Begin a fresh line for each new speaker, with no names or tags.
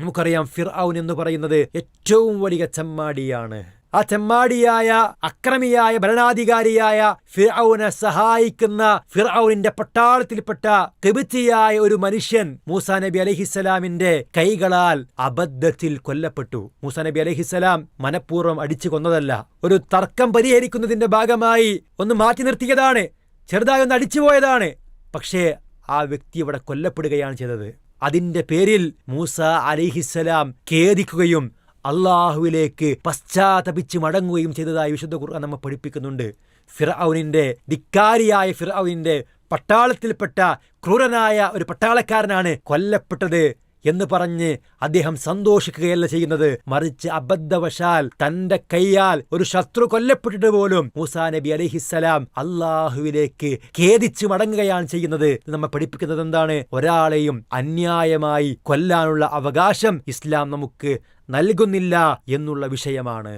നമുക്കറിയാം ഫിർഔൻ എന്ന് പറയുന്നത് ഏറ്റവും വലിയ ചെമ്മാടിയാണ്. ആ ചെമ്മാടിയായ അക്രമിയായ ഭരണാധികാരിയായ ഫിർഔനെ സഹായിക്കുന്ന ഫിർഔനിന്റെ പട്ടാളത്തിൽപ്പെട്ട ഖിബ്തിയായ ഒരു മനുഷ്യൻ മൂസാ നബി അലൈഹിസ്സലാമിന്റെ കൈകളാൽ അബദ്ധത്തിൽ കൊല്ലപ്പെട്ടു. മൂസാ നബി അലൈഹിസ്സലാം മനഃപൂർവ്വം അടിച്ചു കൊന്നതല്ല. ഒരു തർക്കം പരിഹരിക്കുന്നതിന്റെ ഭാഗമായി ഒന്ന് മാറ്റി നിർത്തിയതാണ്, ചെറുതായി ഒന്ന് അടിച്ചുപോയതാണ്. പക്ഷേ ആ വ്യക്തി അവിടെ കൊല്ലപ്പെടുകയാണ് ചെയ്തത്. അതിന്റെ പേരിൽ മൂസ അലൈഹിസ്സലാം ഖേദിക്കുകയും അള്ളാഹുവിലേക്ക് പശ്ചാത്തപിച്ച് മടങ്ങുകയും ചെയ്തതായി വിശുദ്ധ ഖുർആൻ നമ്മെ പഠിപ്പിക്കുന്നുണ്ട്. ഫിർഔനിന്റെ ധിക്കാരിയായ ഫിർഔനിന്റെ പട്ടാളത്തിൽപ്പെട്ട ക്രൂരനായ ഒരു പട്ടാളക്കാരനാണ് കൊല്ലപ്പെട്ടത് എന്ന് പറഞ്ഞ് അദ്ദേഹം സന്തോഷിക്കുകയല്ല ചെയ്യുന്നത്, മറിച്ച് അബദ്ധവശാൽ തന്റെ കൈയാൽ ഒരു ശത്രു കൊല്ലപ്പെട്ടിട്ട് പോലും മൂസാ നബി അലൈഹിസ്സലാം അള്ളാഹുവിലേക്ക് ഖേദിച്ച് മടങ്ങുകയാണ് ചെയ്യുന്നത്. നമ്മെ പഠിപ്പിക്കുന്നത് എന്താണ്? ഒരാളെയും അന്യായമായി കൊല്ലാനുള്ള അവകാശം ഇസ്ലാം നമുക്ക് നൽകുന്നില്ല എന്നുള്ള വിഷയമാണ്.